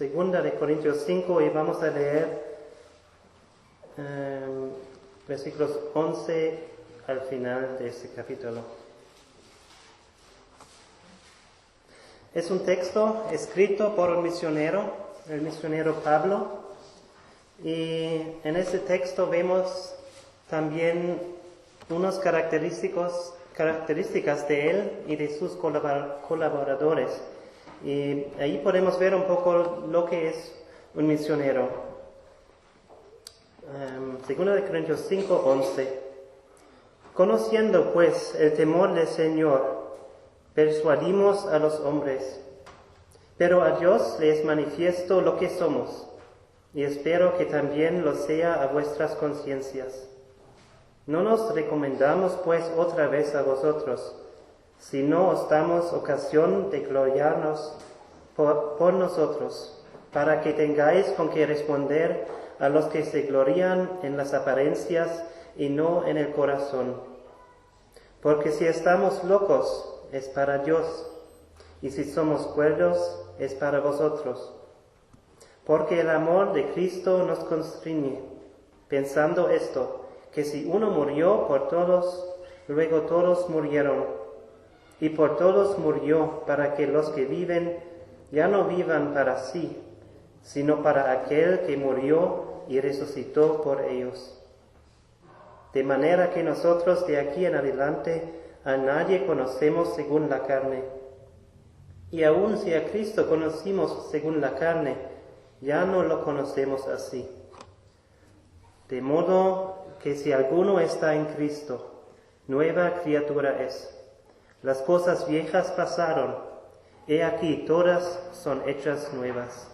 Segunda de Corintios 5 y vamos a leer versículos 11 al final de este capítulo. Es un texto escrito por un misionero, el misionero Pablo, y en ese texto vemos también unas características de él y de sus colaboradores. Y ahí podemos ver un poco lo que es un misionero. Segunda de Corintios 5:11. Conociendo pues el temor del Señor, persuadimos a los hombres, pero a Dios le es manifiesto lo que somos, y espero que también lo sea a vuestras conciencias. No nos recomendamos pues otra vez a vosotros, sino os damos ocasión de gloriarnos por nosotros, para que tengáis con qué responder a los que se glorían en las apariencias y no en el corazón. Porque si estamos locos, es para Dios, y si somos cuerdos, es para vosotros. Porque el amor de Cristo nos constriñe, pensando esto, que si uno murió por todos, luego todos murieron. Y por todos murió, para que los que viven ya no vivan para sí, sino para aquel que murió y resucitó por ellos. De manera que nosotros de aquí en adelante a nadie conocemos según la carne. Y aun si a Cristo conocimos según la carne, ya no lo conocemos así. De modo que si alguno está en Cristo, nueva criatura es. Las cosas viejas pasaron, he aquí todas son hechas nuevas.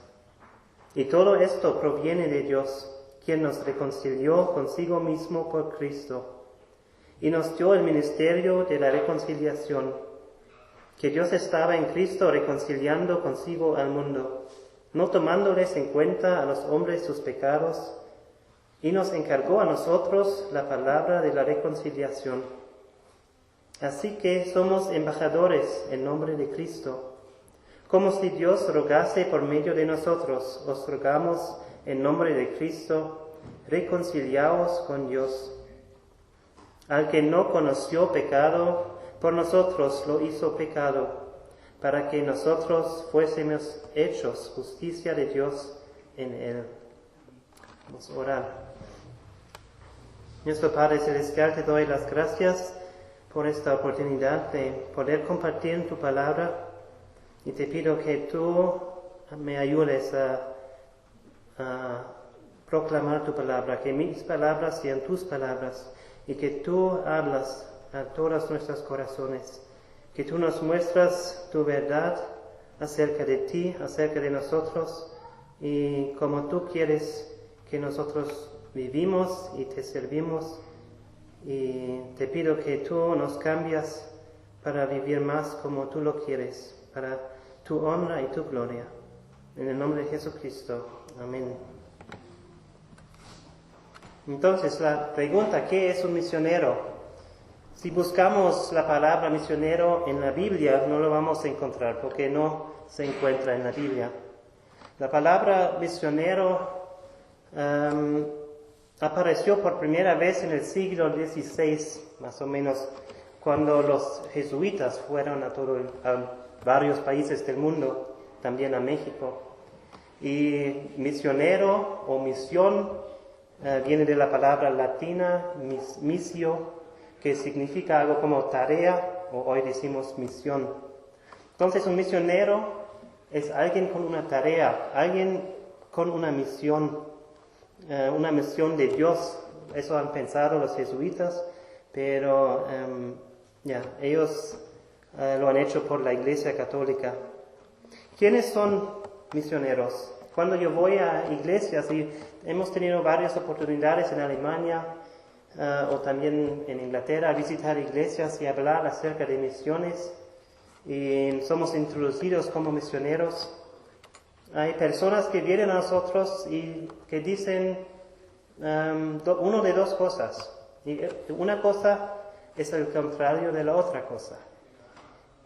Y todo esto proviene de Dios, quien nos reconcilió consigo mismo por Cristo, y nos dio el ministerio de la reconciliación, que Dios estaba en Cristo reconciliando consigo al mundo, no tomándoles en cuenta a los hombres sus pecados, y nos encargó a nosotros la palabra de la reconciliación. Así que somos embajadores en nombre de Cristo. Como si Dios rogase por medio de nosotros, os rogamos en nombre de Cristo, reconciliaos con Dios. Al que no conoció pecado, por nosotros lo hizo pecado, para que nosotros fuésemos hechos justicia de Dios en él. Vamos a orar. Nuestro Padre Celestial, te doy las gracias por esta oportunidad de poder compartir tu palabra, y te pido que tú me ayudes a proclamar tu palabra, que mis palabras sean tus palabras, y que tú hablas a todos nuestros corazones, que tú nos muestras tu verdad acerca de ti, acerca de nosotros, y como tú quieres que nosotros vivimos y te servimos. Y te pido que tú nos cambias para vivir más como tú lo quieres, para tu honra y tu gloria. En el nombre de Jesucristo. Amén. Entonces, la pregunta, ¿qué es un misionero? Si buscamos la palabra misionero en la Biblia, no lo vamos a encontrar, porque no se encuentra en la Biblia. La palabra misionero apareció por primera vez en el siglo XVI, más o menos, cuando los jesuitas fueron a varios países del mundo, también a México. Y misionero o misión viene de la palabra latina missio, que significa algo como tarea, o hoy decimos misión. Entonces un misionero es alguien con una tarea, alguien con una misión de Dios. Eso han pensado los jesuitas, pero ellos lo han hecho por la Iglesia Católica. ¿Quiénes son misioneros? Cuando yo voy a iglesias, y hemos tenido varias oportunidades en Alemania o también en Inglaterra a visitar iglesias y hablar acerca de misiones, y somos introducidos como misioneros. Hay personas que vienen a nosotros y que dicen uno de dos cosas. Y una cosa es el contrario de la otra cosa.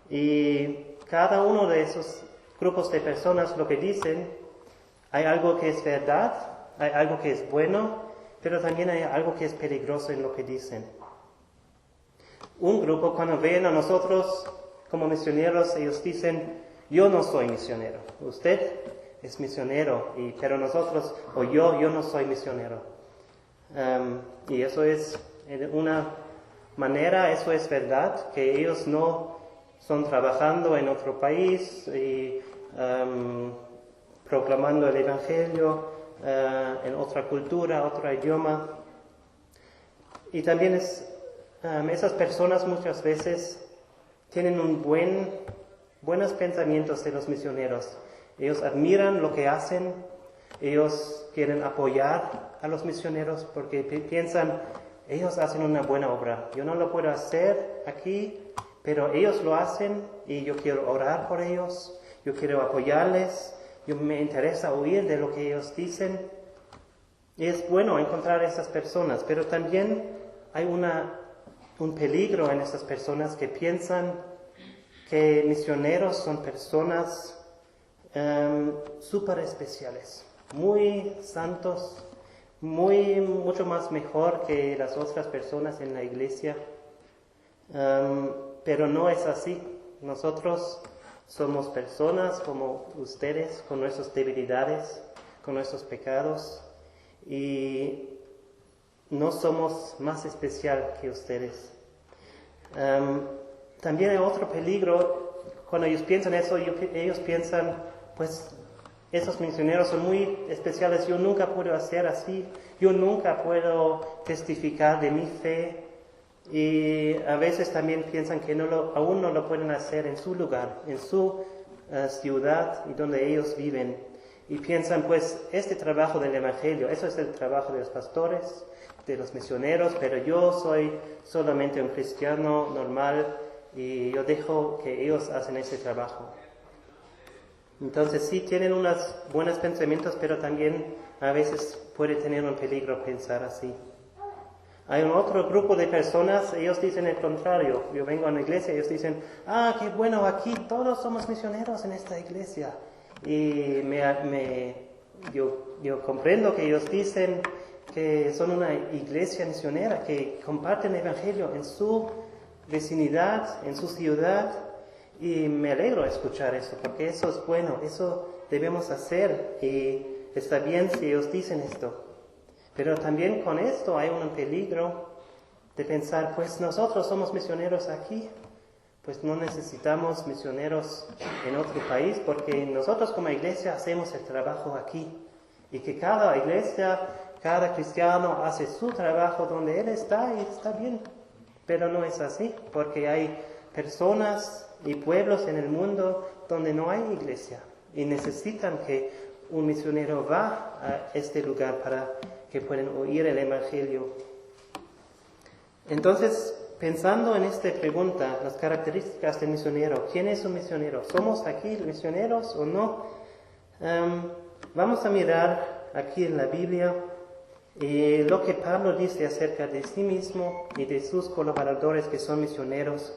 Y cada uno de esos grupos de personas lo que dicen Hay algo que es verdad, hay algo que es bueno, pero también hay algo que es peligroso en lo que dicen. Un grupo, cuando ven a nosotros como misioneros, ellos dicen, yo no soy misionero, usted es misionero, pero nosotros, o yo no soy misionero. Y eso es, de una manera, eso es verdad, que ellos no son trabajando en otro país y proclamando el Evangelio en otra cultura, otro idioma. Y también esas personas muchas veces tienen buenos pensamientos de los misioneros. Ellos admiran lo que hacen, ellos quieren apoyar a los misioneros porque piensan, ellos hacen una buena obra. Yo no lo puedo hacer aquí, pero ellos lo hacen y yo quiero orar por ellos, yo quiero apoyarles, me interesa oír de lo que ellos dicen. Y es bueno encontrar esas personas, pero también hay un peligro en esas personas que piensan que misioneros son personas súper especiales, muy santos, mucho más mejor que las otras personas en la iglesia. Pero no es así. Nosotros somos personas como ustedes, con nuestras debilidades, con nuestros pecados, y no somos más especial que ustedes. También hay otro peligro. Cuando ellos piensan eso, ellos piensan, pues esos misioneros son muy especiales, yo nunca puedo hacer así, yo nunca puedo testificar de mi fe. Y a veces también piensan que aún no lo pueden hacer en su lugar, en su ciudad y donde ellos viven. Y piensan, pues, este trabajo del Evangelio, eso es el trabajo de los pastores, de los misioneros, pero yo soy solamente un cristiano normal y yo dejo que ellos hacen ese trabajo. Entonces sí tienen unos buenos pensamientos, pero también a veces puede tener un peligro pensar así. Hay un otro grupo de personas, ellos dicen el contrario. Yo vengo a una iglesia y ellos dicen, qué bueno, aquí todos somos misioneros en esta iglesia. Y yo comprendo que ellos dicen que son una iglesia misionera, que comparten el Evangelio en su vecindad, en su ciudad. Y me alegro de escuchar eso, porque eso es bueno, eso debemos hacer. Y está bien si ellos dicen esto. Pero también con esto hay un peligro de pensar, pues nosotros somos misioneros aquí, pues no necesitamos misioneros en otro país, porque nosotros como iglesia hacemos el trabajo aquí. Y que cada iglesia, cada cristiano hace su trabajo donde él está y está bien. Pero no es así, porque hay personas y pueblos en el mundo donde no hay iglesia y necesitan que un misionero va a este lugar para que puedan oír el Evangelio. Entonces, pensando en esta pregunta, las características del misionero, ¿quién es un misionero? ¿Somos aquí misioneros o no? Vamos a mirar aquí en la Biblia lo que Pablo dice acerca de sí mismo y de sus colaboradores que son misioneros.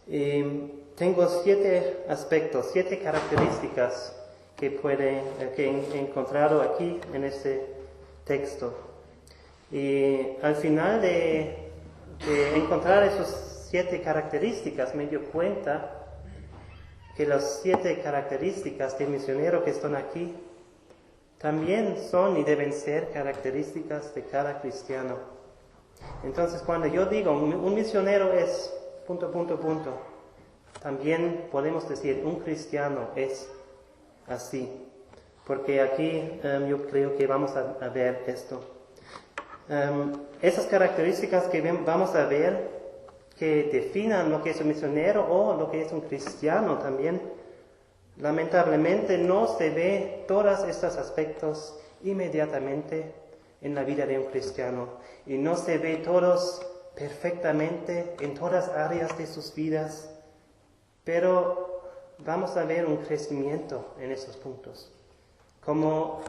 Tengo 7 aspectos, 7 características que he encontrado aquí en este texto. Y al final de encontrar esas 7 características me dio cuenta que las 7 características del misionero que están aquí también son y deben ser características de cada cristiano. Entonces cuando yo digo un misionero es ... también podemos decir un cristiano es así, porque aquí yo creo que vamos a ver esto. Esas características que vamos a ver que definan lo que es un misionero o lo que es un cristiano también, lamentablemente no se ve todos estos aspectos inmediatamente en la vida de un cristiano y no se ve todos perfectamente en todas las áreas de sus vidas, pero vamos a ver un crecimiento en esos puntos. Como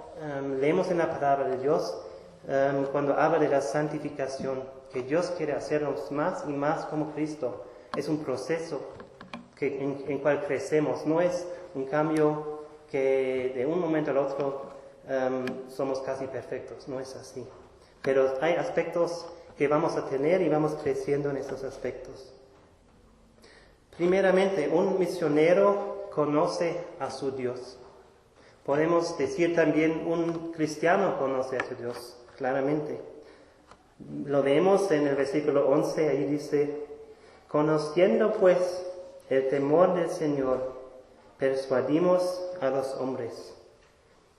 leemos en la palabra de Dios, cuando habla de la santificación, que Dios quiere hacernos más y más como Cristo, es un proceso en cual crecemos, no es un cambio que de un momento al otro somos casi perfectos, no es así. Pero hay aspectos que vamos a tener y vamos creciendo en esos aspectos. Primeramente, un misionero conoce a su Dios. Podemos decir también un cristiano conoce a su Dios, claramente. Lo vemos en el versículo 11, ahí dice, conociendo pues el temor del Señor, persuadimos a los hombres.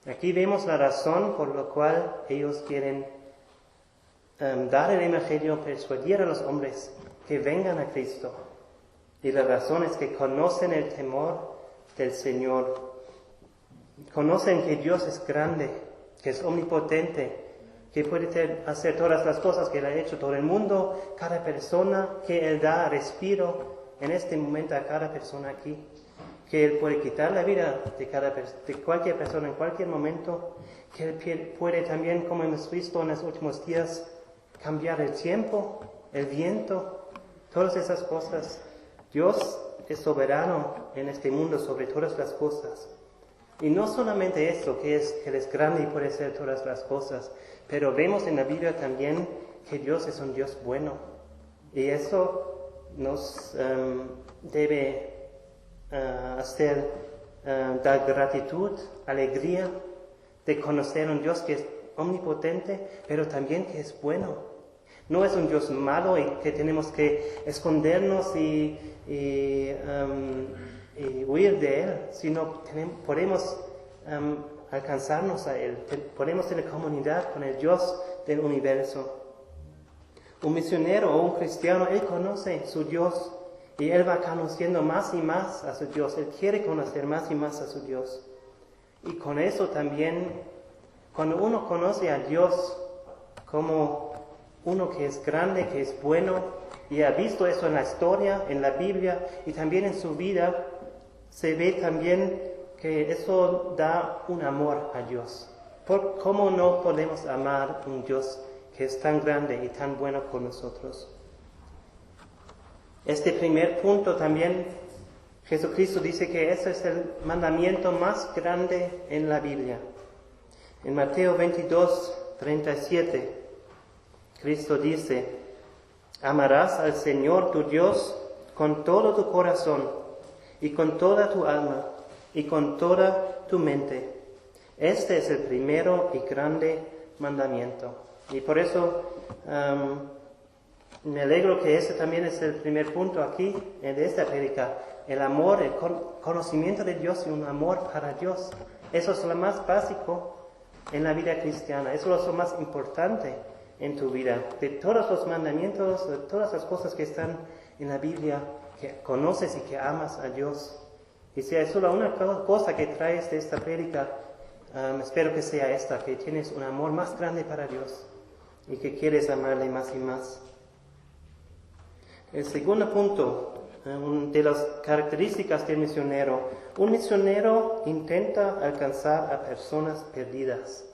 Aquí vemos la razón por la cual ellos quieren dar el Evangelio, persuadir a los hombres que vengan a Cristo. Y la razón es que conocen el temor del Señor. Conocen que Dios es grande, que es omnipotente, que puede hacer todas las cosas que Él ha hecho todo el mundo, cada persona, que Él da respiro en este momento a cada persona aquí, que Él puede quitar la vida de cualquier persona en cualquier momento, que Él puede también, como hemos visto en los últimos días, cambiar el tiempo, el viento, todas esas cosas. Dios es soberano en este mundo sobre todas las cosas. Y no solamente eso, que Él es grande y puede hacer todas las cosas, pero vemos en la Biblia también que Dios es un Dios bueno. Y eso nos debe hacer dar gratitud, alegría de conocer un Dios que es omnipotente, pero también que es bueno. No es un Dios malo y que tenemos que escondernos y huir de Él, sino podemos alcanzarnos a Él, podemos tener comunidad con el Dios del universo. Un misionero o un cristiano, él conoce su Dios y él va conociendo más y más a su Dios, él quiere conocer más y más a su Dios. Y con eso también, cuando uno conoce a Dios como uno que es grande, que es bueno, y ha visto eso en la historia, en la Biblia y también en su vida, se ve también que eso da un amor a Dios. ¿Cómo no podemos amar un Dios que es tan grande y tan bueno con nosotros? Este primer punto también, Jesucristo dice que ese es el mandamiento más grande en la Biblia. En Mateo 22, 37, Cristo dice, amarás al Señor tu Dios con todo tu corazón y con toda tu alma y con toda tu mente. Este es el primero y grande mandamiento. Y por eso me alegro que ese también es el primer punto aquí de esta prédica. El amor, el conocimiento de Dios y un amor para Dios. Eso es lo más básico en la vida cristiana. Eso es lo más importante en tu vida. De todos los mandamientos, de todas las cosas que están en la Biblia, que conoces y que amas a Dios. Y si hay solo una cosa que traes de esta prédica, espero que sea esta, que tienes un amor más grande para Dios y que quieres amarle más y más. El segundo punto, de las características del misionero. Un misionero intenta alcanzar a personas perdidas.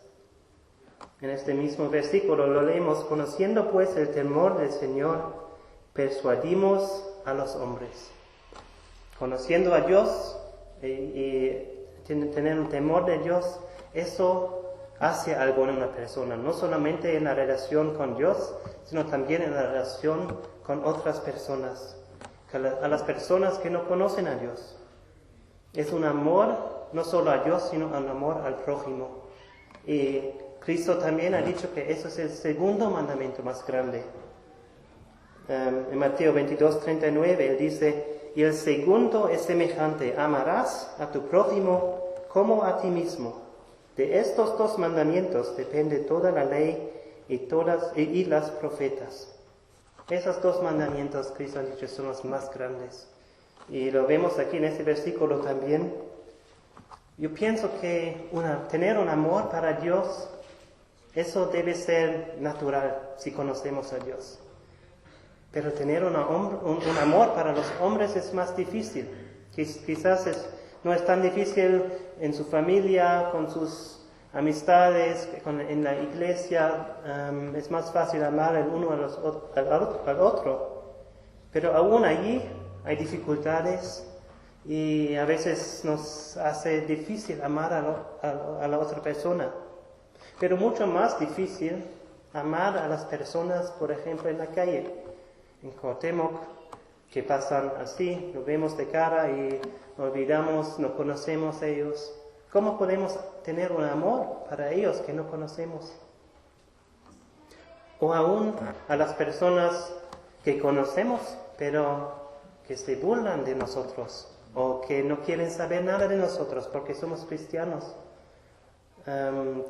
En este mismo versículo lo leemos, conociendo pues el temor del Señor, persuadimos a los hombres. Conociendo a Dios y tener un temor de Dios, eso hace algo en una persona, no solamente en la relación con Dios, sino también en la relación con otras personas, a las personas que no conocen a Dios. Es un amor no solo a Dios, sino un amor al prójimo. Y Cristo también ha dicho que eso es el segundo mandamiento más grande. En Mateo 22, 39, Él dice, y el segundo es semejante, amarás a tu prójimo como a ti mismo. De estos dos mandamientos depende toda la ley y las profetas. Esos dos mandamientos, Cristo ha dicho, son los más grandes. Y lo vemos aquí en este versículo también. Yo pienso que tener un amor para Dios, eso debe ser natural si conocemos a Dios. Pero tener un amor para los hombres es más difícil. Quizás no es tan difícil en su familia, con sus amistades, en la iglesia. Es más fácil amar el uno al otro. Pero aún allí hay dificultades y a veces nos hace difícil amar a la otra persona. Pero mucho más difícil amar a las personas, por ejemplo, en la calle, en Cuauhtémoc, que pasan así, lo vemos de cara y olvidamos, no conocemos a ellos. ¿Cómo podemos tener un amor para ellos que no conocemos? O aún a las personas que conocemos, pero que se burlan de nosotros, o que no quieren saber nada de nosotros porque somos cristianos,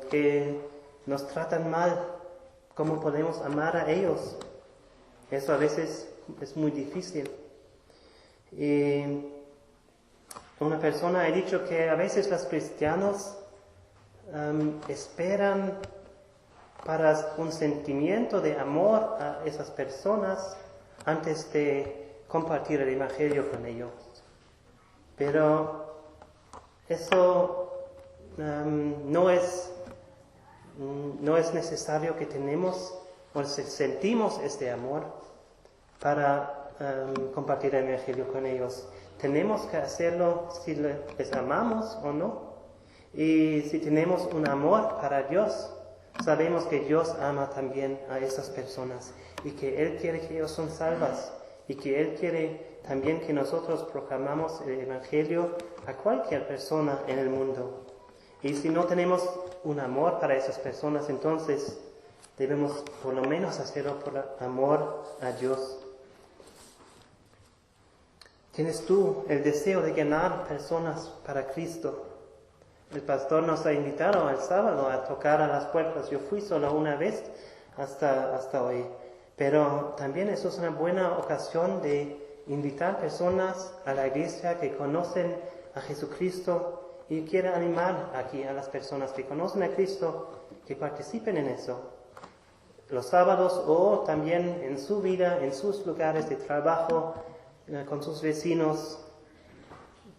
que nos tratan mal. ¿Cómo podemos amar a ellos? Eso a veces es muy difícil. Y una persona ha dicho que a veces los cristianos esperan para un sentimiento de amor a esas personas antes de compartir el Evangelio con ellos. Pero eso no es necesario que tenemos o sentimos este amor para compartir el Evangelio con ellos. Tenemos que hacerlo si les amamos o no. Y si tenemos un amor para Dios, sabemos que Dios ama también a esas personas y que Él quiere que ellos son salvas y que Él quiere también que nosotros proclamamos el Evangelio a cualquier persona en el mundo. Y si no tenemos un amor para esas personas, entonces debemos por lo menos hacerlo por amor a Dios. ¿Tienes tú el deseo de ganar personas para Cristo? El pastor nos ha invitado el sábado a tocar a las puertas. Yo fui solo una vez hasta hoy. Pero también eso es una buena ocasión de invitar personas a la iglesia que conocen a Jesucristo y quiero animar aquí a las personas que conocen a Cristo que participen en eso. Los sábados o también en su vida, en sus lugares de trabajo, con sus vecinos,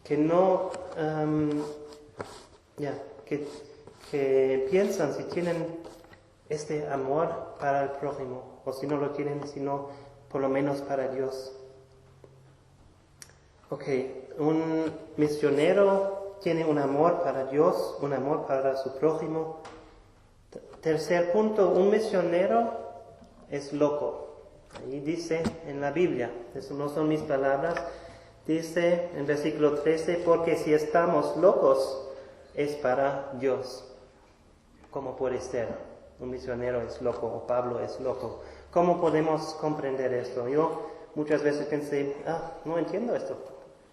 que no, que piensan si tienen este amor para el prójimo, o si no lo tienen, sino por lo menos para Dios. Un misionero tiene un amor para Dios, un amor para su prójimo. Tercer punto, un misionero es loco. Ahí dice en la Biblia, eso no son mis palabras, dice en versículo 13, porque si estamos locos es para Dios. ¿Cómo puede ser? Un misionero es loco o Pablo es loco. ¿Cómo podemos comprender esto? Yo muchas veces pensé, no entiendo esto.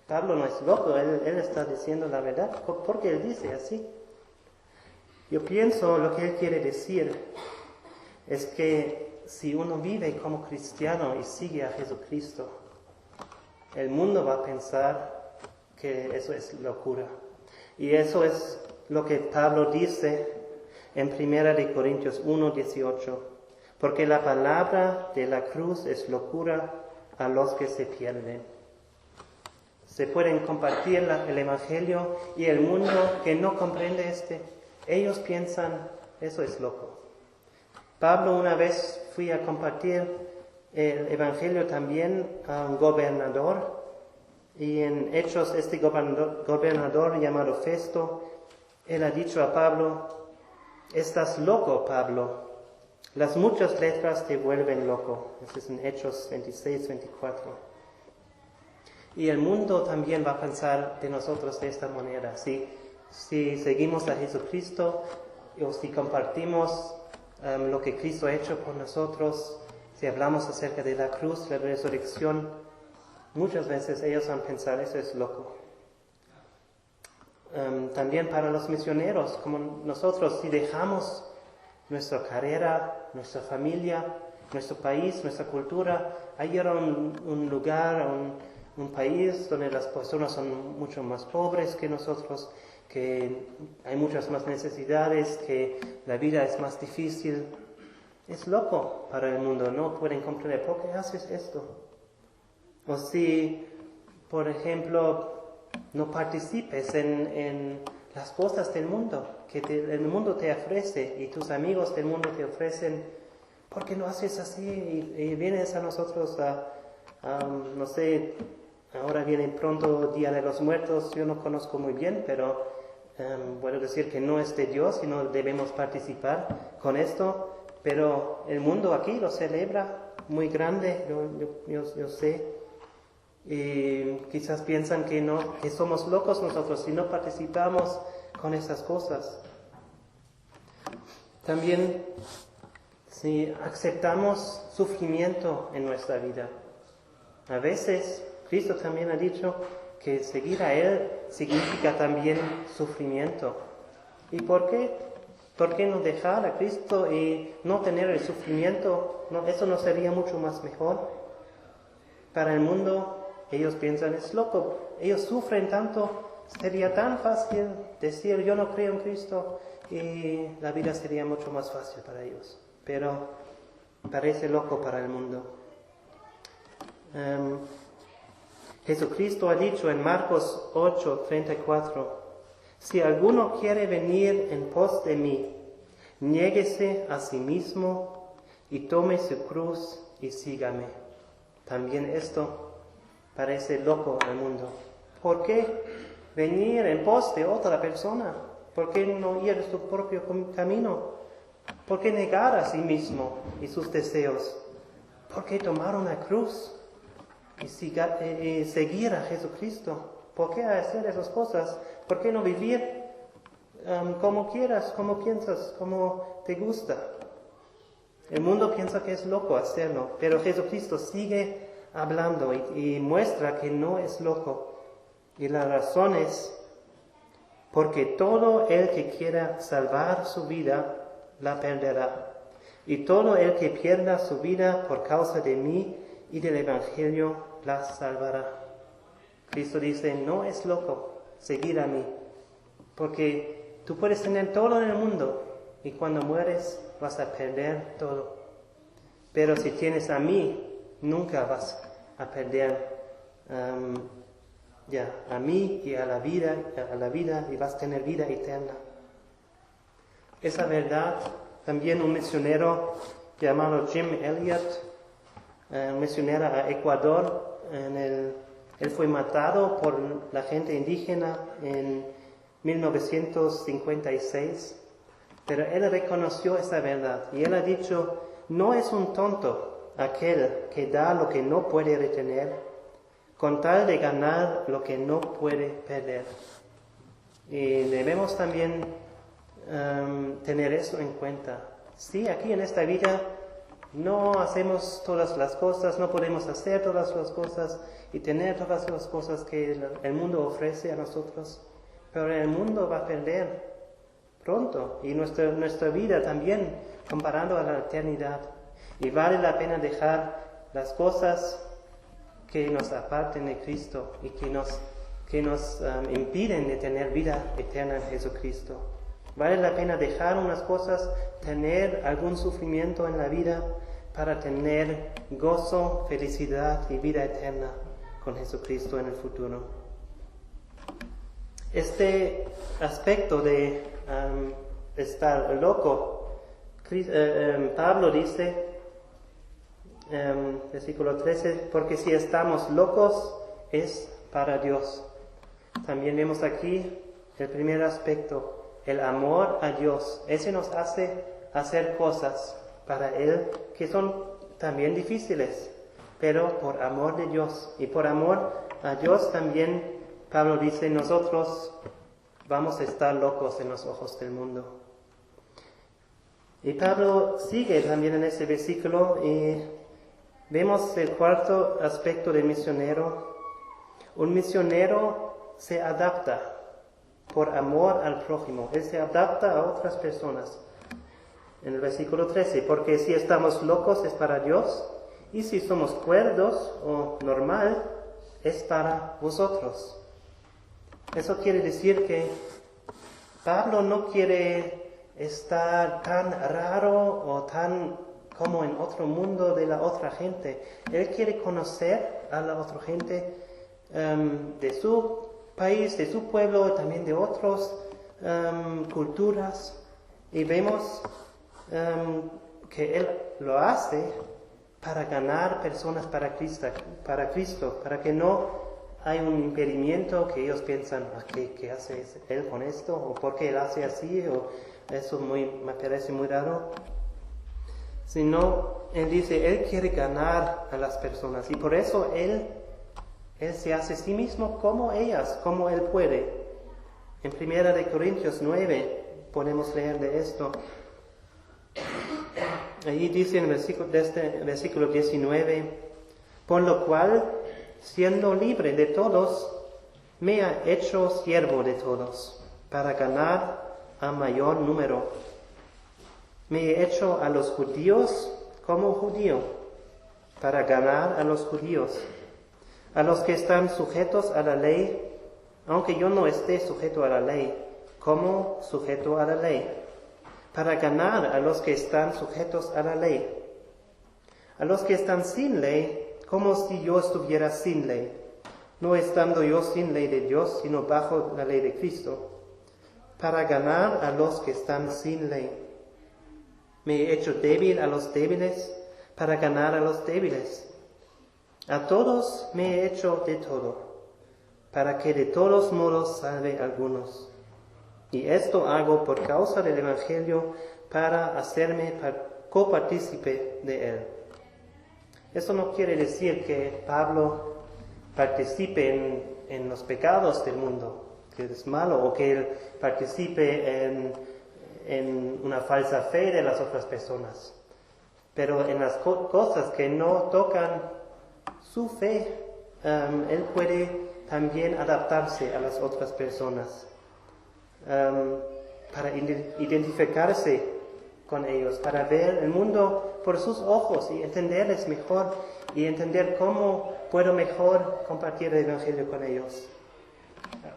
Pablo no es loco, él está diciendo la verdad. ¿Por qué él dice así? Yo pienso lo que él quiere decir es que si uno vive como cristiano y sigue a Jesucristo, el mundo va a pensar que eso es locura. Y eso es lo que Pablo dice en 1 Corintios 1:18. Porque la palabra de la cruz es locura a los que se pierden. Se pueden compartir el Evangelio y el mundo que no comprende ellos piensan, eso es loco. Pablo una vez fui a compartir el Evangelio también a un gobernador, y en Hechos este gobernador llamado Festo, él ha dicho a Pablo, estás loco, Pablo, las muchas letras te vuelven loco. Eso es en Hechos 26-24. Y el mundo también va a pensar de nosotros de esta manera. Si seguimos a Jesucristo o si compartimos lo que Cristo ha hecho por nosotros, si hablamos acerca de la cruz, la resurrección, muchas veces ellos van a pensar, eso es loco. También para los misioneros, como nosotros, si dejamos nuestra carrera, nuestra familia, nuestro país, nuestra cultura, a ir a un lugar, un país donde las personas son mucho más pobres que nosotros, que hay muchas más necesidades, que la vida es más difícil. Es loco para el mundo, no pueden comprender por qué haces esto. O si, por ejemplo, no participes en las cosas del mundo, que el mundo te ofrece y tus amigos del mundo te ofrecen, ¿por qué no haces así? Y vienes a nosotros a ahora viene pronto Día de los Muertos, yo no conozco muy bien, pero puedo decir que no es de Dios y no debemos participar con esto, pero el mundo aquí lo celebra muy grande, yo sé, y quizás piensan que no, que somos locos nosotros si no participamos con esas cosas. También si aceptamos sufrimiento en nuestra vida. A veces Cristo también ha dicho que seguir a Él significa también sufrimiento. ¿Y por qué? ¿Por qué no dejar a Cristo y no tener el sufrimiento? ¿No? ¿Eso no sería mucho más mejor? Para el mundo, ellos piensan, es loco, ellos sufren tanto, sería tan fácil decir yo no creo en Cristo y la vida sería mucho más fácil para ellos. Pero parece loco para el mundo. Jesucristo ha dicho en Marcos 8:34, si alguno quiere venir en pos de mí, niéguese a sí mismo y tome su cruz y sígame. También esto parece loco al mundo. ¿Por qué venir en pos de otra persona? ¿Por qué no ir su propio camino? ¿Por qué negar a sí mismo y sus deseos? ¿Por qué tomar una cruz y seguir a Jesucristo? ¿Por qué hacer esas cosas? ¿Por qué no vivir como quieras, como piensas, como te gusta? El mundo piensa que es loco hacerlo, pero Jesucristo sigue hablando y muestra que no es loco. Y la razón es porque todo el que quiera salvar su vida, la perderá. Y todo el que pierda su vida por causa de mí y del Evangelio, la salvará. Cristo dice, no es loco seguir a mí, porque tú puedes tener todo en el mundo y cuando mueres vas a perder todo. Pero si tienes a mí, nunca vas a perder a mí y a la vida y vas a tener vida eterna. Esa verdad, también un misionero llamado Jim Elliot, un misionero a Ecuador, él fue matado por la gente indígena en 1956, pero él reconoció esa verdad y él ha dicho, no es un tonto aquel que da lo que no puede retener, con tal de ganar lo que no puede perder. Y debemos también tener eso en cuenta. Sí, aquí en esta vida no hacemos todas las cosas, no podemos hacer todas las cosas y tener todas las cosas que el mundo ofrece a nosotros, pero el mundo va a perder pronto y nuestra vida también, comparando a la eternidad. Y vale la pena dejar las cosas que nos aparten de Cristo y que nos impiden de tener vida eterna en Jesucristo. Vale la pena dejar unas cosas, tener algún sufrimiento en la vida para tener gozo, felicidad y vida eterna con Jesucristo en el futuro. Este aspecto de estar loco, Pablo dice, versículo 13, porque si estamos locos es para Dios. También vemos aquí el primer aspecto, el amor a Dios. Ese nos hace hacer cosas para Él que son también difíciles, pero por amor de Dios. Y por amor a Dios también Pablo dice, nosotros vamos a estar locos en los ojos del mundo. Y Pablo sigue también en ese versículo y vemos el cuarto aspecto del misionero. Un misionero se adapta por amor al prójimo. Él se adapta a otras personas. En el versículo 13, porque si estamos locos es para Dios, y si somos cuerdos o normal, es para vosotros. Eso quiere decir que Pablo no quiere estar tan raro o tan como en otro mundo de la otra gente. Él quiere conocer a la otra gente de su país, de su pueblo, también de otras culturas. Y vemos que él lo hace para ganar personas para Cristo, para que no hay un impedimento que ellos piensan, ¿qué hace él con esto? ¿O por qué él hace así? O eso me parece muy raro. Sino, él dice, él quiere ganar a las personas y por eso él se hace a sí mismo como ellas, como él puede. En 1 Corintios 9 podemos leer de esto. Allí dice en el versículo 19, por lo cual, siendo libre de todos, me ha hecho siervo de todos, para ganar a mayor número. Me he hecho a los judíos como judío, para ganar a los judíos. A los que están sujetos a la ley, aunque yo no esté sujeto a la ley, como sujeto a la ley, para ganar a los que están sujetos a la ley. A los que están sin ley, como si yo estuviera sin ley, no estando yo sin ley de Dios, sino bajo la ley de Cristo, para ganar a los que están sin ley. Me he hecho débil a los débiles, para ganar a los débiles. A todos me he hecho de todo, para que de todos modos salve a algunos. Y esto hago por causa del Evangelio, para hacerme copartícipe de él. Eso no quiere decir que Pablo participe en los pecados del mundo, que es malo, o que él participe en una falsa fe de las otras personas. Pero en las cosas que no tocan su fe, él puede también adaptarse a las otras personas, para identificarse con ellos, para ver el mundo por sus ojos y entenderles mejor y entender cómo puedo mejor compartir el Evangelio con ellos.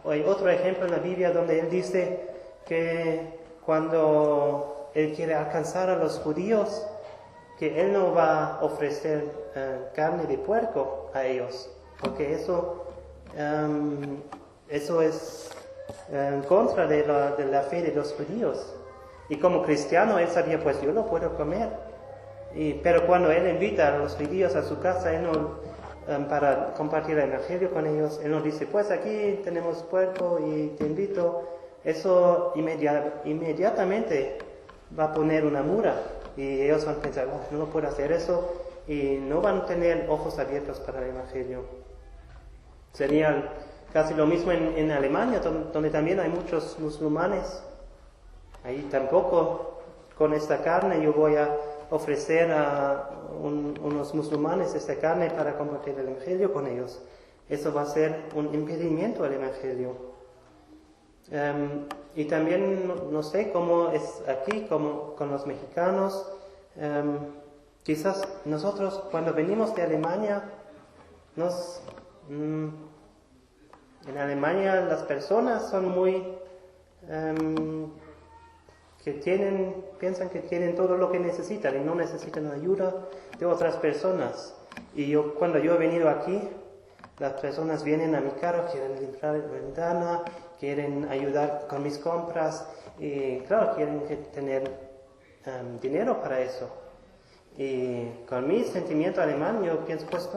Hay otro ejemplo en la Biblia donde él dice que cuando él quiere alcanzar a los judíos, que él no va a ofrecer carne de puerco a ellos, porque eso es en contra de la fe de los judíos. Y como cristiano él sabía, pues yo lo puedo comer. Pero cuando él invita a los judíos a su casa, él no, para compartir el Evangelio con ellos, él no dice, pues aquí tenemos puerco y te invito. Eso inmediatamente va a poner una mura. Y ellos van a pensar, no puedo hacer eso. Y no van a tener ojos abiertos para el Evangelio. Sería casi lo mismo en Alemania, donde también hay muchos musulmanes. Ahí tampoco con esta carne yo voy a ofrecer a unos musulmanes esta carne para compartir el Evangelio con ellos. Eso va a ser un impedimento al Evangelio. Y también no sé cómo es aquí, como con los mexicanos. Quizás nosotros cuando venimos de Alemania, en Alemania las personas son muy piensan que tienen todo lo que necesitan y no necesitan ayuda de otras personas. Y cuando yo he venido aquí, las personas vienen a mi carro, quieren limpiar la ventana, quieren ayudar con mis compras y claro, quieren tener dinero para eso. Y con mi sentimiento alemán yo pienso, pues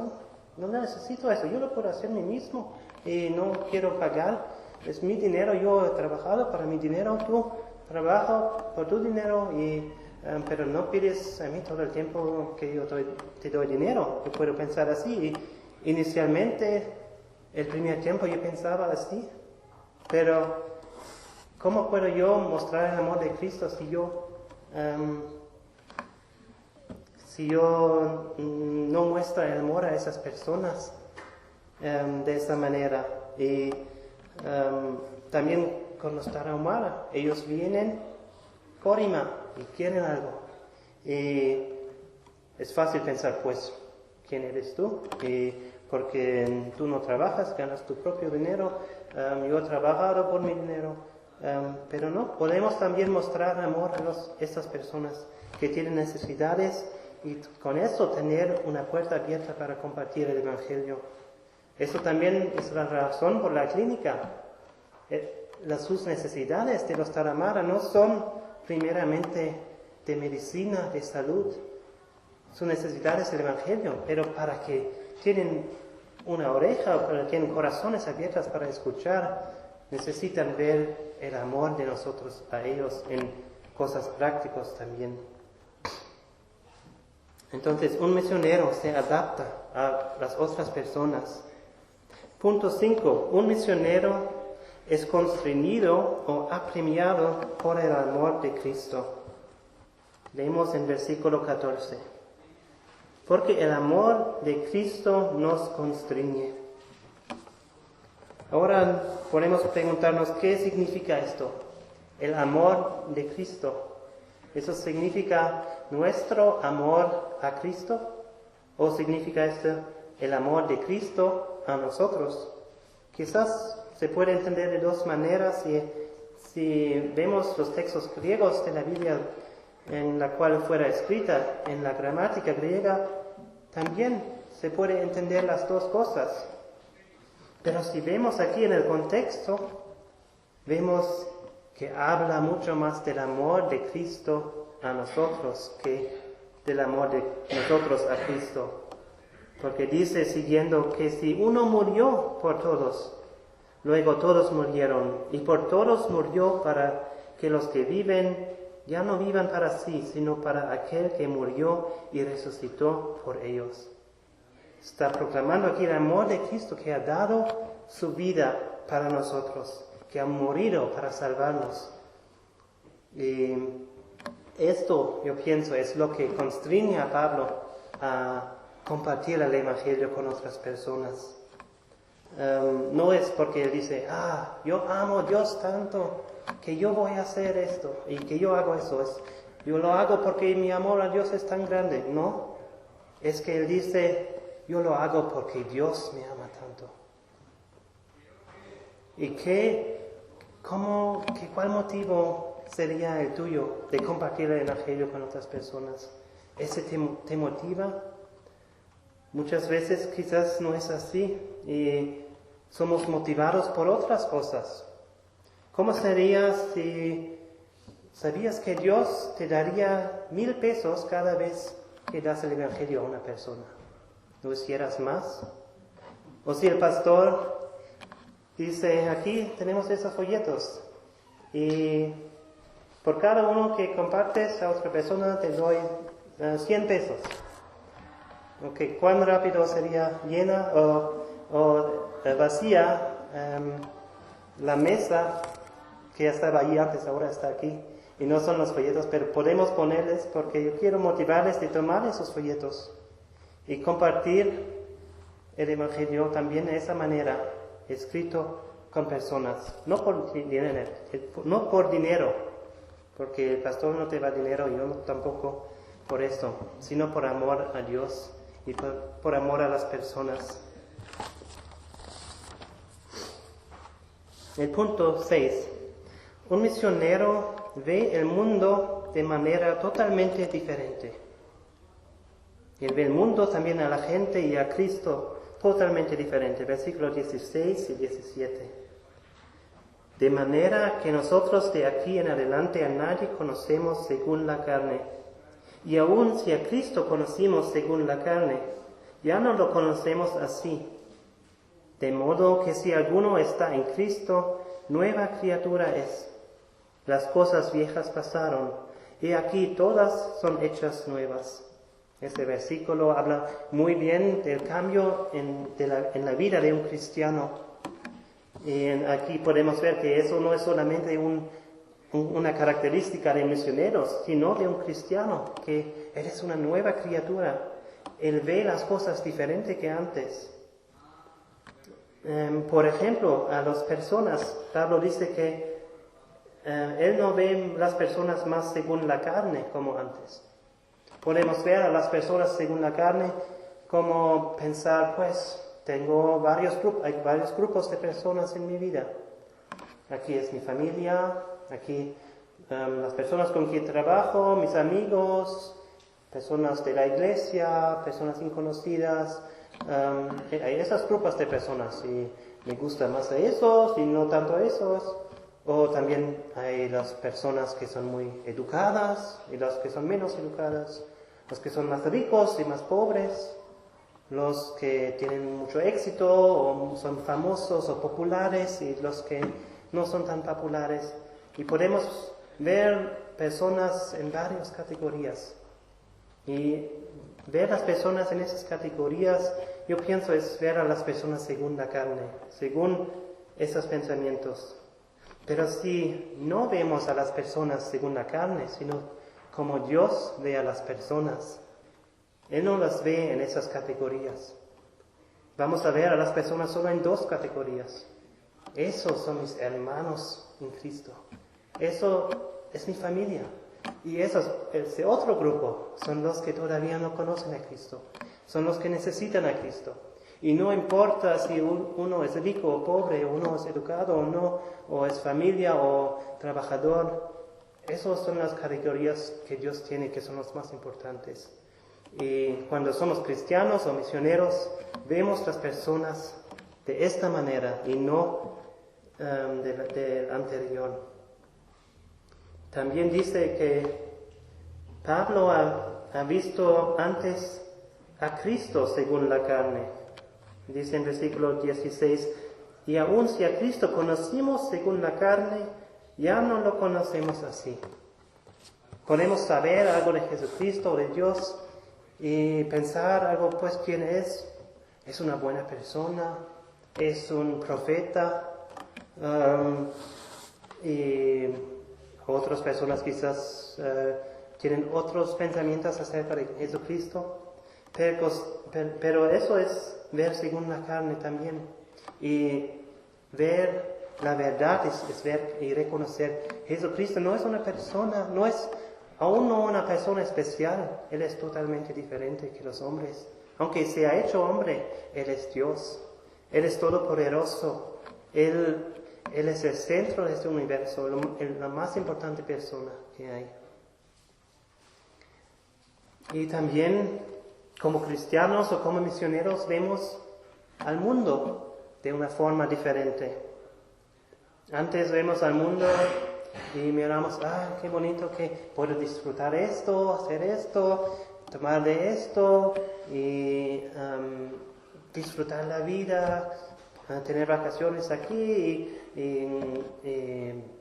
no necesito eso, yo lo puedo hacer mí mismo y no quiero pagar, es mi dinero, yo he trabajado para mi dinero, tú trabajo por tu dinero, pero no pides a mí todo el tiempo que yo te doy dinero. Yo puedo pensar así. Y inicialmente, el primer tiempo yo pensaba así, pero ¿cómo puedo yo mostrar el amor de Cristo si yo no muestro el amor a esas personas de esa manera? Y también con los Tarahumara, ellos vienen Corima y quieren algo. Y es fácil pensar, pues, ¿quién eres tú? Porque tú no trabajas, ganas tu propio dinero, yo he trabajado por mi dinero, pero no, podemos también mostrar amor a estas personas que tienen necesidades y con eso tener una puerta abierta para compartir el Evangelio. Eso también es la razón por la clínica. Sus necesidades de los Tarahumara no son primeramente de medicina, de salud. Sus necesidades del Evangelio, pero para que tienen una oreja o que tienen corazones abiertos para escuchar, necesitan ver el amor de nosotros a ellos en cosas prácticas también. Entonces, un misionero se adapta a las otras personas. Punto 5. Un misionero es constreñido o apremiado por el amor de Cristo. Leemos en versículo 14. Porque el amor de Cristo nos constriñe. Ahora podemos preguntarnos, ¿qué significa esto? El amor de Cristo. ¿Eso significa nuestro amor a Cristo? ¿O significa esto el amor de Cristo a nosotros? Quizás se puede entender de dos maneras. Si vemos los textos griegos de la Biblia en la cual fuera escrita, en la gramática griega, también se puede entender las dos cosas. Pero si vemos aquí en el contexto, vemos que habla mucho más del amor de Cristo a nosotros que del amor de nosotros a Cristo. Porque dice siguiendo que si uno murió por todos, luego todos murieron, y por todos murió para que los que viven ya no vivan para sí, sino para aquel que murió y resucitó por ellos. Está proclamando aquí el amor de Cristo que ha dado su vida para nosotros, que ha morido para salvarnos. Y esto, yo pienso, es lo que constriñe a Pablo a compartir el Evangelio con otras personas. No es porque él dice, yo amo a Dios tanto que yo voy a hacer esto y que yo hago eso. Yo lo hago porque mi amor a Dios es tan grande. No, es que él dice, yo lo hago porque Dios me ama tanto. ¿Y cuál motivo sería el tuyo de compartir el Evangelio con otras personas? ¿Ese te motiva? Muchas veces quizás no es así y somos motivados por otras cosas. ¿Cómo sería si sabías que Dios te daría 1,000 pesos cada vez que das el Evangelio a una persona? ¿No hicieras más? O si el pastor dice, aquí tenemos esos folletos y por cada uno que compartes a otra persona te doy 100 pesos. Okay, ¿cuán rápido sería llena o vacía la mesa que estaba allí antes, ahora está aquí? Y no son los folletos, pero podemos ponerles porque yo quiero motivarles de tomar esos folletos y compartir el Evangelio también de esa manera, escrito con personas, no por dinero, porque el pastor no te da dinero, yo tampoco por esto, sino por amor a Dios y por amor a las personas. El punto 6. Un misionero ve el mundo de manera totalmente diferente. Él ve el mundo también a la gente y a Cristo totalmente diferente. Versículos 16 y 17. De manera que nosotros de aquí en adelante a nadie conocemos según la carne. Y aun si a Cristo conocimos según la carne, ya no lo conocemos así. De modo que si alguno está en Cristo, nueva criatura es. Las cosas viejas pasaron, y aquí todas son hechas nuevas. Este versículo habla muy bien del cambio en la vida de un cristiano. Y aquí podemos ver que eso no es solamente una característica de misioneros, sino de un cristiano, que eres una nueva criatura. Él ve las cosas diferente que antes. Por ejemplo, a las personas, Pablo dice que él no ve las personas más según la carne como antes. Podemos ver a las personas según la carne como pensar, pues, hay varios grupos de personas en mi vida. Aquí es mi familia, aquí las personas con quien trabajo, mis amigos, personas de la iglesia, personas inconocidas. Hay esas grupos de personas y me gusta más a esos y no tanto a esos. O también hay las personas que son muy educadas y las que son menos educadas, los que son más ricos y más pobres. los que tienen mucho éxito o son famosos o populares y los que no son tan populares. Y podemos ver personas en varias categorías. Y ver las personas en esas categorías, yo pienso, es ver a las personas según la carne, según esos pensamientos. Pero si no vemos a las personas según la carne, sino como Dios ve a las personas, Él no las ve en esas categorías. Vamos a ver a las personas solo en dos categorías. Esos son mis hermanos en Cristo. Eso es mi familia. Y ese otro grupo son los que todavía no conocen a Cristo. Son los que necesitan a Cristo. Y no importa si uno es rico o pobre, uno es educado o no, o es familia o trabajador. Esas son las categorías que Dios tiene, que son las más importantes. Y cuando somos cristianos o misioneros, vemos las personas de esta manera y no del anterior. También dice que Pablo ha visto antes a Cristo según la carne. Dice en versículo 16, y aun si a Cristo conocimos según la carne, ya no lo conocemos así. Podemos saber algo de Jesucristo o de Dios y pensar algo, pues, ¿quién es? Es una buena persona, es un profeta, y otras personas quizás tienen otros pensamientos acerca de Jesucristo, pero eso es ver según la carne también. Y ver la verdad es ver y reconocer Jesucristo no es una persona, aún no una persona especial. Él es totalmente diferente que los hombres. Aunque se ha hecho hombre, Él es Dios. Él es todopoderoso. Él es el centro de este universo, la más importante persona que hay. Y también, como cristianos o como misioneros, vemos al mundo de una forma diferente. Antes vemos al mundo y miramos, qué bonito que puedo disfrutar esto, hacer esto, tomar de esto y disfrutar la vida, tener vacaciones aquí y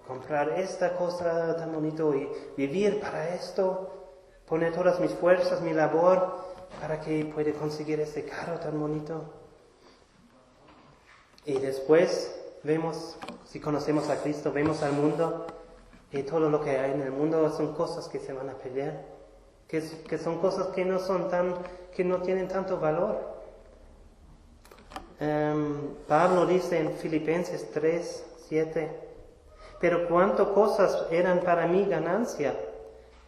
comprar esta cosa tan bonito y vivir para esto, poner todas mis fuerzas, mi labor para que pueda conseguir este carro tan bonito. Y después vemos, si conocemos a Cristo, vemos al mundo y todo lo que hay en el mundo son cosas que se van a perder, que son cosas que no tienen tanto valor. Pablo dice en Filipenses 3:7, pero cuanto cosas eran para mí ganancia,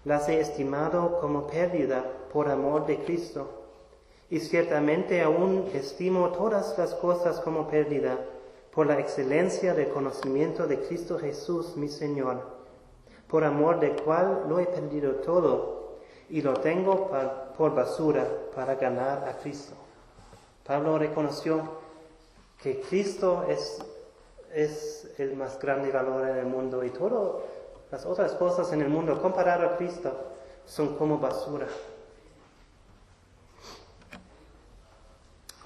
las he estimado como pérdida por amor de Cristo. Y ciertamente aún estimo todas las cosas como pérdida por la excelencia del conocimiento de Cristo Jesús mi Señor, por amor del cual lo he perdido todo y lo tengo por basura para ganar a Cristo. Pablo reconoció que Cristo es el más grande valor en el mundo y todas las otras cosas en el mundo comparado a Cristo son como basura.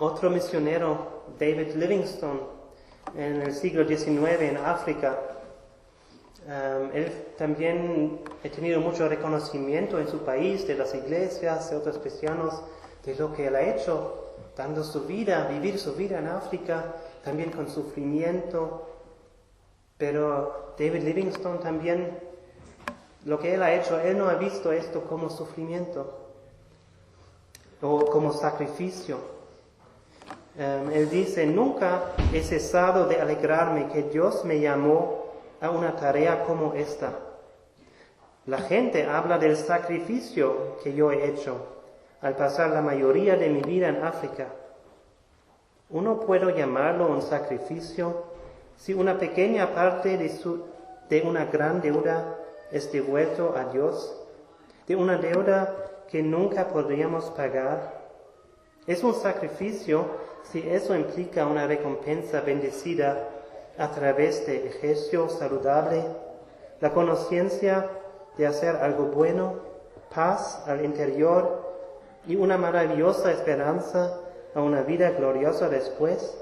Otro misionero, David Livingstone, en el siglo XIX en África, él también ha tenido mucho reconocimiento en su país de las iglesias, de otros cristianos, de lo que él ha hecho, dando su vida, vivir su vida en África, también con sufrimiento. Pero David Livingstone también, lo que él ha hecho, él no ha visto esto como sufrimiento o como sacrificio. Él dice, nunca he cesado de alegrarme que Dios me llamó a una tarea como esta. La gente habla del sacrificio que yo he hecho al pasar la mayoría de mi vida en África. ¿Uno puede llamarlo un sacrificio si una pequeña parte de una gran deuda es devuelto a Dios? De una deuda que nunca podríamos pagar. Es un sacrificio si eso implica una recompensa bendecida a través de ejercicio saludable, la conciencia de hacer algo bueno, paz al interior y una maravillosa esperanza a una vida gloriosa después?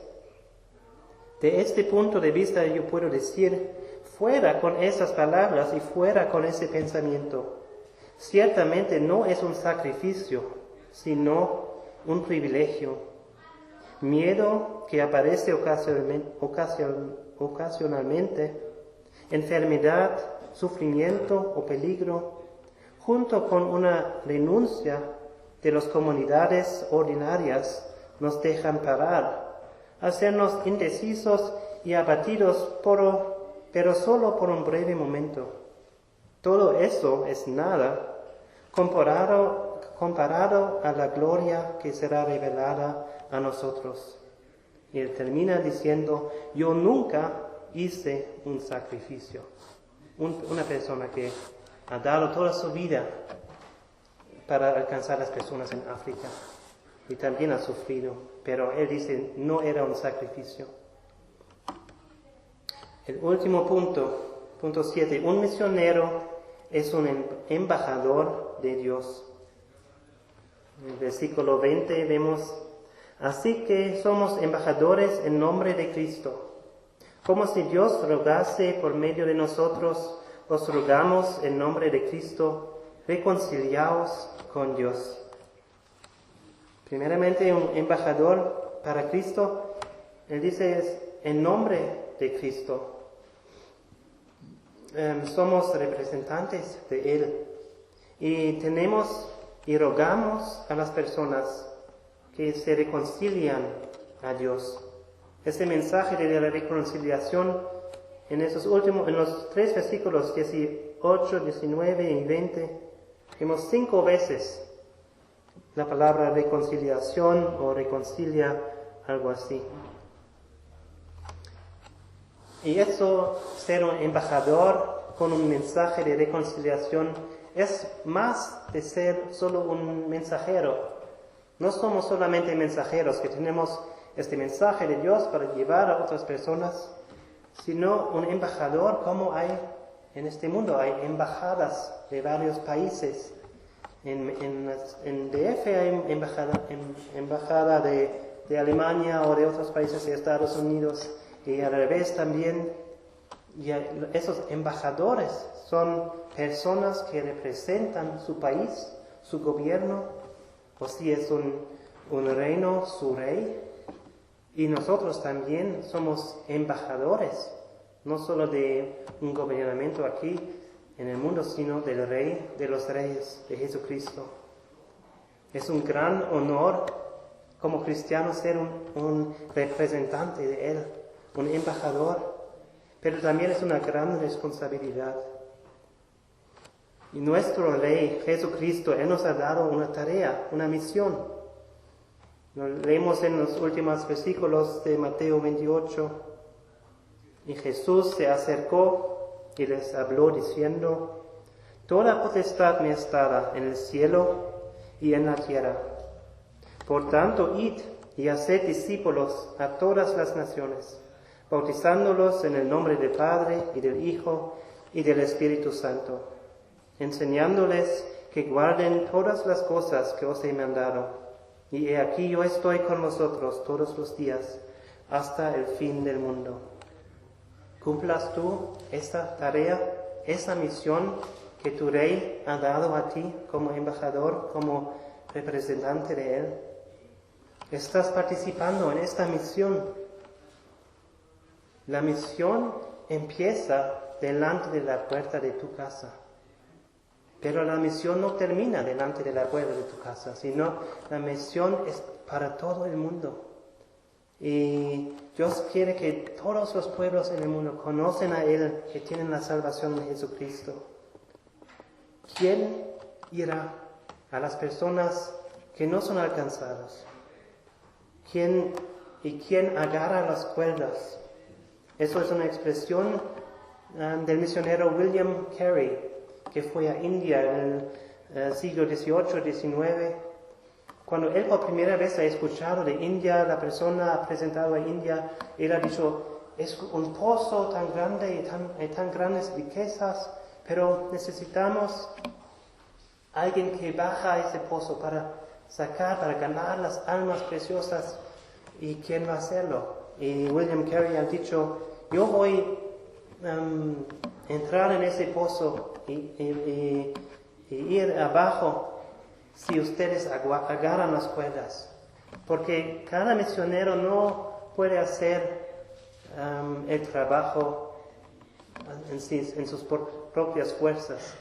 De este punto de vista yo puedo decir, fuera con esas palabras y fuera con ese pensamiento. Ciertamente no es un sacrificio, sino un privilegio. Miedo que aparece ocasionalmente, enfermedad, sufrimiento o peligro, junto con una renuncia de las comunidades ordinarias, nos dejan parar, hacernos indecisos y abatidos, pero solo por un breve momento. Todo eso es nada comparado a la gloria que será revelada a nosotros. Y él termina diciendo, yo nunca hice un sacrificio. Una persona que ha dado toda su vida para alcanzar a las personas en África y también ha sufrido, pero él dice, no era un sacrificio. El último punto 7, un misionero es un embajador de Dios. En el versículo 20 vemos, así que somos embajadores en nombre de Cristo. Como si Dios rogase por medio de nosotros, os rogamos en nombre de Cristo, reconciliaos con Dios. Primeramente, un embajador para Cristo, él dice es en nombre de Cristo. Somos representantes de Él y tenemos y rogamos a las personas que se reconcilian a Dios. Este mensaje de la reconciliación en los 3 versículos 18, 19 y 20, vemos 5 veces la palabra reconciliación o reconcilia, algo así. Y eso, ser un embajador con un mensaje de reconciliación, es más de ser solo un mensajero. No somos solamente mensajeros que tenemos este mensaje de Dios para llevar a otras personas, sino un embajador como hay en este mundo. Hay embajadas de varios países. En DF hay embajada de Alemania o de otros países de Estados Unidos, y al revés también. Y esos embajadores son personas que representan su país, su gobierno, o si es un reino, su rey. Y nosotros también somos embajadores, no solo de un gobernamiento aquí en el mundo, sino del Rey de los Reyes, de Jesucristo. Es un gran honor como cristiano ser un representante de Él, un embajador, pero también es una gran responsabilidad. Y nuestro Rey, Jesucristo, Él nos ha dado una tarea, una misión. Lo leemos en los últimos versículos de Mateo 28. Y Jesús se acercó y les habló diciendo, toda potestad me es dada en el cielo y en la tierra. Por tanto, id y haced discípulos a todas las naciones, bautizándolos en el nombre del Padre y del Hijo y del Espíritu Santo, enseñándoles que guarden todas las cosas que os he mandado. Y he aquí yo estoy con vosotros todos los días, hasta el fin del mundo. Cumplas tú esta tarea, esa misión que tu Rey ha dado a ti como embajador, como representante de Él. Estás participando en esta misión. La misión empieza delante de la puerta de tu casa. Pero la misión no termina delante de la puerta de tu casa, sino la misión es para todo el mundo. Y Dios quiere que todos los pueblos en el mundo conocen a Él, que tienen la salvación de Jesucristo. ¿Quién irá a las personas que no son alcanzadas? ¿Quién agarra las cuerdas? Eso es una expresión del misionero William Carey, que fue a India en el siglo XVIII, XIX. Cuando él por primera vez ha escuchado de India, la persona ha presentado a India, él ha dicho, es un pozo tan grande y tan grandes riquezas, pero necesitamos alguien que baja a ese pozo para sacar, para ganar las almas preciosas. ¿Y quién va a hacerlo? Y William Carey ha dicho, yo voy a entrar en ese pozo y ir abajo si ustedes agarran las cuerdas. Porque cada misionero no puede hacer el trabajo en sus propias fuerzas.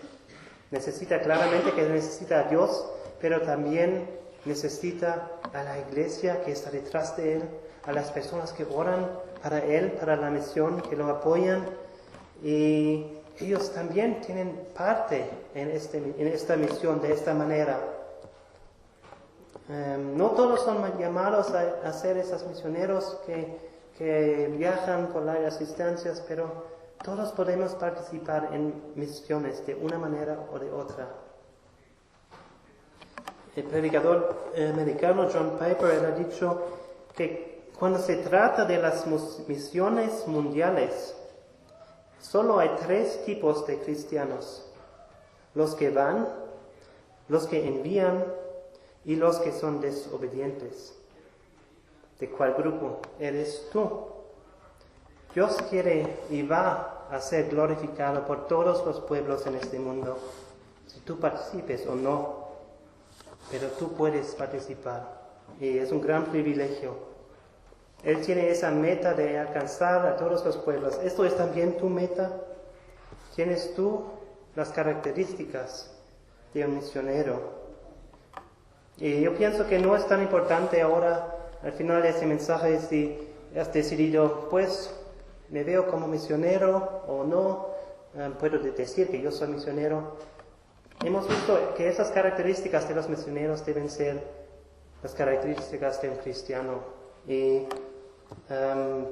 Claramente que necesita a Dios, pero también necesita a la iglesia que está detrás de él, a las personas que oran para él, para la misión, que lo apoyan, y ellos también tienen parte en esta misión de esta manera. No todos son llamados a ser esos misioneros que viajan por largas distancias, pero todos podemos participar en misiones de una manera o de otra. El predicador americano John Piper ha dicho que cuando se trata de las misiones mundiales, solo hay 3 tipos de cristianos: los que van, los que envían y los que son desobedientes. ¿De cuál grupo eres tú? Dios quiere y va a ser glorificado por todos los pueblos en este mundo, si tú participes o no, pero tú puedes participar y es un gran privilegio. Él tiene esa meta de alcanzar a todos los pueblos. ¿Esto es también tu meta? ¿Tienes tú las características de un misionero? Y yo pienso que no es tan importante ahora, al final de ese mensaje, si has decidido, pues, me veo como misionero o no, puedo decir que yo soy misionero. Hemos visto que esas características de los misioneros deben ser las características de un cristiano. Y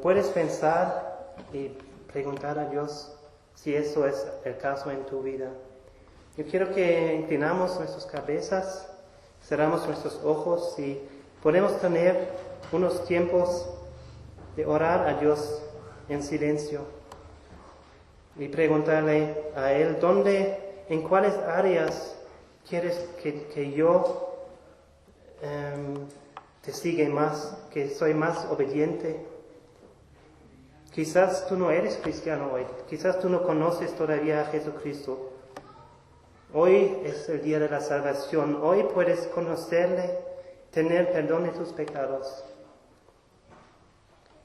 puedes pensar y preguntar a Dios si eso es el caso en tu vida. Yo quiero que inclinamos nuestras cabezas, cerramos nuestros ojos y podemos tener unos tiempos de orar a Dios en silencio y preguntarle a Él en cuáles áreas quieres que yo te siga más, que soy más obediente. Quizás tú no eres cristiano hoy, quizás tú no conoces todavía a Jesucristo. Hoy es el día de la salvación, hoy puedes conocerle, tener perdón de tus pecados.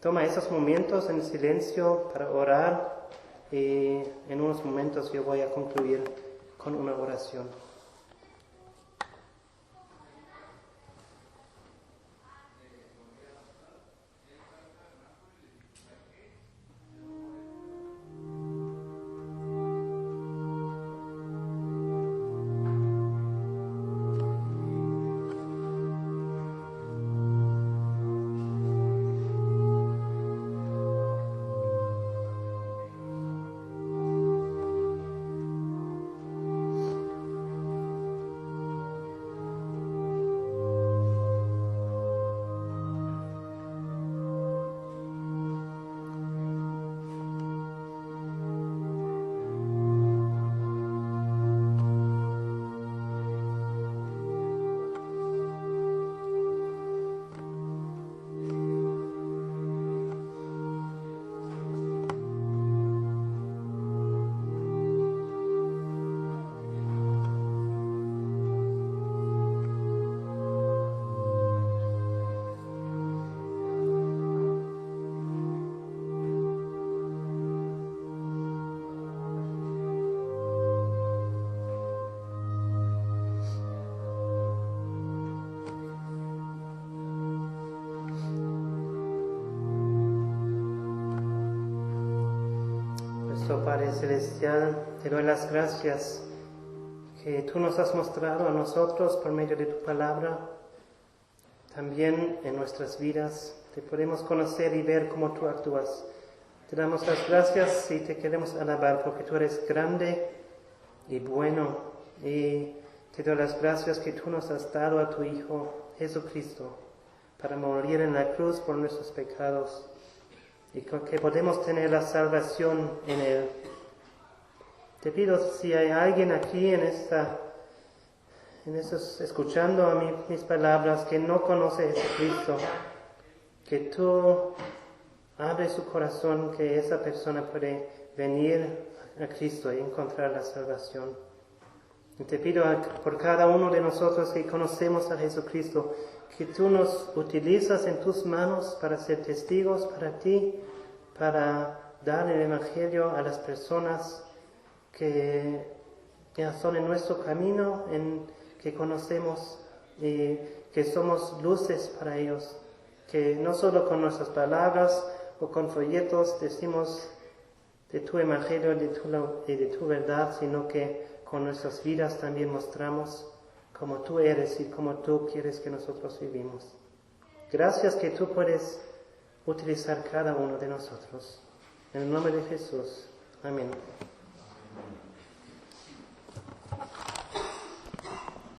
Toma esos momentos en silencio para orar y en unos momentos yo voy a concluir con una oración. Padre Celestial, te doy las gracias que tú nos has mostrado a nosotros por medio de tu palabra. También en nuestras vidas te podemos conocer y ver cómo tú actúas. Te damos las gracias y te queremos alabar porque tú eres grande y bueno. Y te doy las gracias que tú nos has dado a tu Hijo Jesucristo para morir en la cruz por nuestros pecados. Y que podemos tener la salvación en Él. Te pido si hay alguien aquí en en esos, escuchando a mis palabras, que no conoce a Jesucristo, que tú abres su corazón, que esa persona puede venir a Cristo y encontrar la salvación. Y te pido por cada uno de nosotros que conocemos a Jesucristo, que tú nos utilizas en tus manos para ser testigos para ti, para dar el Evangelio a las personas que ya son en nuestro camino, que conocemos y que somos luces para ellos, que no solo con nuestras palabras o con folletos decimos de tu Evangelio y de tu verdad, sino que con nuestras vidas también mostramos como tú eres y como tú quieres que nosotros vivimos. Gracias que tú puedes utilizar cada uno de nosotros. En el nombre de Jesús. Amén.